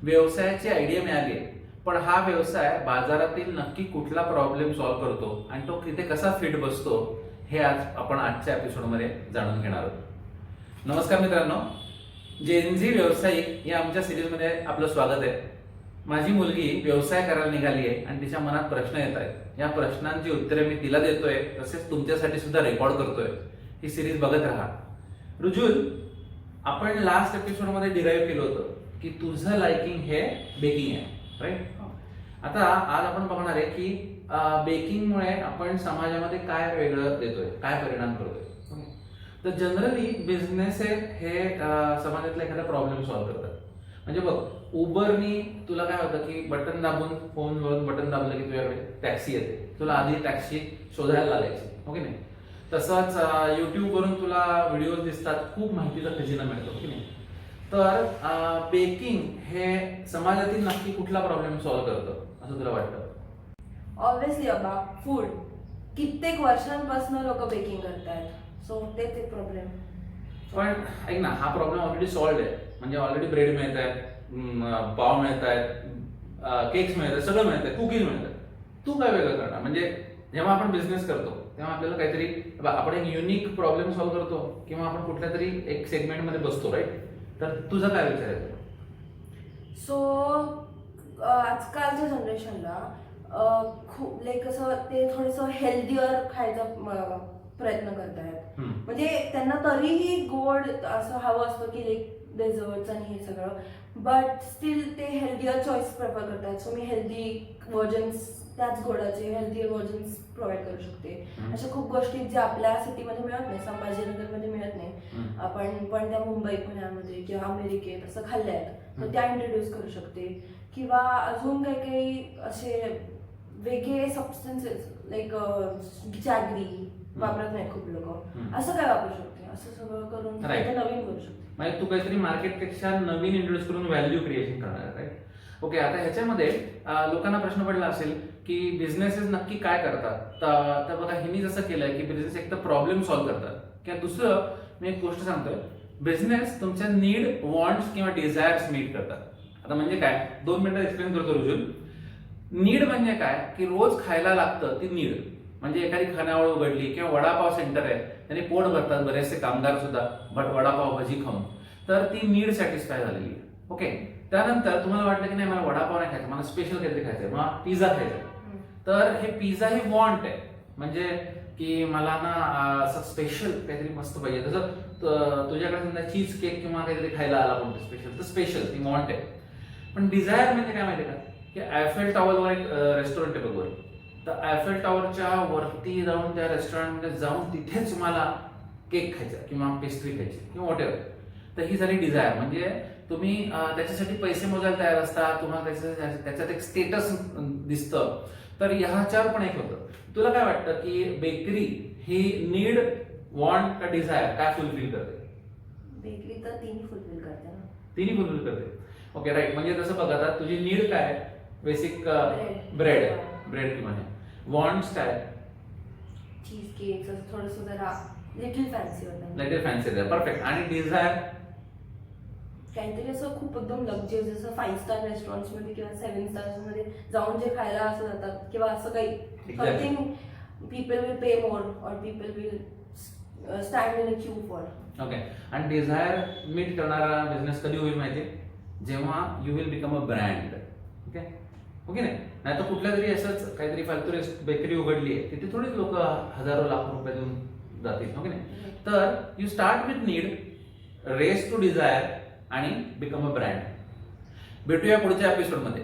व्यवसायाची आयडिया मिळाली आहे, पण हा व्यवसाय बाजारातील नक्की कुठला प्रॉब्लेम सॉल्व्ह करतो आणि तो तिथे कसा फिट बसतो हे आज आपण आजच्या एपिसोडमध्ये जाणून घेणार आहोत. नमस्कार मित्रांनो, जेनझी व्यावसायिक या आमच्या सिरीजमध्ये आपलं स्वागत आहे. माझी मुलगी व्यवसाय करायला निघाली आहे आणि तिच्या मनात प्रश्न येत आहेत. या प्रश्नांची उत्तरे मी तिला देतोय, तसेच तुमच्यासाठी सुद्धा रेकॉर्ड करतोय. ही सिरीज बघत राहा. रुजुल, आपण लास्ट एपिसोडमध्ये डिराईव्ह केलं होतं की तुझं लाइकिंग हे बेकिंग आहे, राईट? आता आज आपण बघणार आहे की बेकिंगमुळे आपण समाजामध्ये काय वेगळं देतोय, काय परिणाम करतोय. तर जनरली बिझनेसेस हे समाजातला एखादा प्रॉब्लेम सॉल्व्ह करतात. म्हणजे बघ, उबरनी तुला काय होतं की बटन दाबून, फोनवरून बटन दाबलं की तुझ्याकडे टॅक्सी येते. तुला आधी टॅक्सी शोधायला लागायची, हो की नाही? तसंच युट्यूबवरून तुला व्हिडिओज दिसतात, खूप माहितीचा खजिना मिळतो, हो की नाही? तर बेकिंग हे समाजातील नक्की कुठला प्रॉब्लेम सॉल्व्ह करतं असं तुला वाटतं? ऑब्विसली अबा फूड. कित्येक वर्षांपासून लोक बेकिंग करतायत, सो तेच एक प्रॉब्लेम. पण ऐक ना, हा प्रॉब्लेम ऑलरेडी सॉल्व्ह आहे. म्हणजे ऑलरेडी ब्रेड मिळत आहेत, पाव मिळत आहेत, केक्स मिळत आहेत, सगळं मिळत आहे, कुकीज मिळत आहेत. तू काय वेगळं करणार? म्हणजे जेव्हा आपण बिझनेस करतो तेव्हा आपल्याला काहीतरी आपण एक युनिक प्रॉब्लेम सॉल्व्ह करतो किंवा आपण कुठल्या तरी एक सेगमेंटमध्ये बसतो, राईट? तर तुझा काय विचार आहे? सो आजकालच्या जनरेशनला खूप लाईक असं ते थोडंसं हेल्दियर खायचा प्रयत्न करतायत. म्हणजे त्यांना तरीही गोड असं हवं असतं की लाईक डेझर्ट्स आणि हे सगळं, बट स्टील ते हेल्दियर चॉईस प्रेफर करतात. सो मी हेल्दी व्हर्जन्स, त्याच गोडाचे हेल्दी व्हर्जन्स प्रोव्हाइड करू शकते. अशा खूप गोष्टी ज्या आपल्या सिटीमध्ये मिळत नाही, संभाजीनगरमध्ये मिळत नाही, आपण पण त्या मुंबई, पुण्यामध्ये किंवा अमेरिकेत असं खाल्ल्या आहेत, तर त्या इंट्रोड्यूस करू शकते. किंवा अजून काही काही असे वेगळे सबस्टन्सेस लाईक जॅगरी वापरत नाही खूप लोक, असं काय वापरू शकते. असं सगळं करून नवीन करू शकते. म्हणजे तू काहीतरी मार्केटपेक्षा नवीन इंट्रोड्यूस करून व्हॅल्यू क्रिएशन करणार, राईट? ओके, आता ह्याच्यामध्ये लोकांना प्रश्न पडला असेल की बिझनेसेस नक्की काय करतात. तर बघा, ह्यांनी जसं केलंय की बिझनेस एक तर प्रॉब्लेम सॉल्व्ह करतात, किंवा दुसरं मी एक गोष्ट सांगतोय, बिझनेस तुमच्या नीड, वॉन्ट्स किंवा डिझायर्स मीट करतात. आता म्हणजे काय, 2 मिनिटं एक्सप्लेन करतो रुजुल. नीड म्हणजे काय की रोज खायला लागतं, ती नीड. म्हणजे एखादी खानावळ उघडली किंवा वडापाव सेंटर आहे, त्यांनी पोट भरतात बरेचसे कामगार सुद्धा वडापाव भजी खाऊन, तर ती नीड सॅटिस्फाय झालेली आहे. ओके, त्यानंतर तुम्हाला वाटलं की नाही, मला वडापाव नाही खायचा, मला स्पेशल काहीतरी खायचंय, मला पिझ्झा खायचा. तर हे पिझ्झा ही वॉन्ट आहे. म्हणजे की मला ना असं स्पेशल काहीतरी मस्त पाहिजे. तसं तुझ्याकडे समजा चीज केक किंवा काहीतरी खायला आला कोणतं स्पेशल, तर स्पेशल ती वॉन्ट आहे. पण डिझायर म्हणजे काय माहिती का, की ॲफेल टॉवरवर एक रेस्टॉरंट आहे बरोबर, तर ॲफेल टॉवरच्या वरती जाऊन त्या रेस्टॉरंटमध्ये जाऊन तिथेच मला केक खायचा किंवा पेस्ट्री खायची किंवा व्हॉटेवर. तर ही झाली डिझायर. म्हणजे तुम्ही त्याच्यासाठी पैसे मोजायला तयार असता, तुम्हाला त्याच्यात एक स्टेटस दिसतं. तर ह्याच्यावर पण एक होतं. तुला काय वाटतं की बेकरी ही नीड, वॉन्ट का डिझायर काय फुलफिल करते? बेकरी तर तिन्ही फुलफिल करते ना. तिन्ही फुलफिल करते. Okay, right. म्हणजे जसं बघा, आता तुझी नीड काय, बेसिक ब्रेड किंवा वॉन्ट्स काय, चीज केक, थोडंसं जरा लिटिल फॅन्सी होतं, लिटिल फॅन्सी, परफेक्ट. आणि डिझायर काहीतरी असं खूप एकदम लक्झरी, जसं 5 स्टार रेस्टॉरंट्स मध्ये किंवा 7 स्टार्स मध्ये जाऊन जे खायला असं जातात, किंवा असं काही समथिंग पीपल विल पे मोर और people will stand in a Q for. Okay. आणि डिझायर मीट करणारा बिझनेस कधी होईल माहिती? जेव्हा you will become a brand. Okay, okay नाही तर कुठल्या तरी असंच काहीतरी फालतू बेकरी उघडली आहे, तिथे थोडीच लोक हजारो लाखो रुपये देऊन जातील, ओके नाही? तर you start with need, race to desire आणि बिकम अ ब्रँड. भेटूया पुढच्या एपिसोडमध्ये.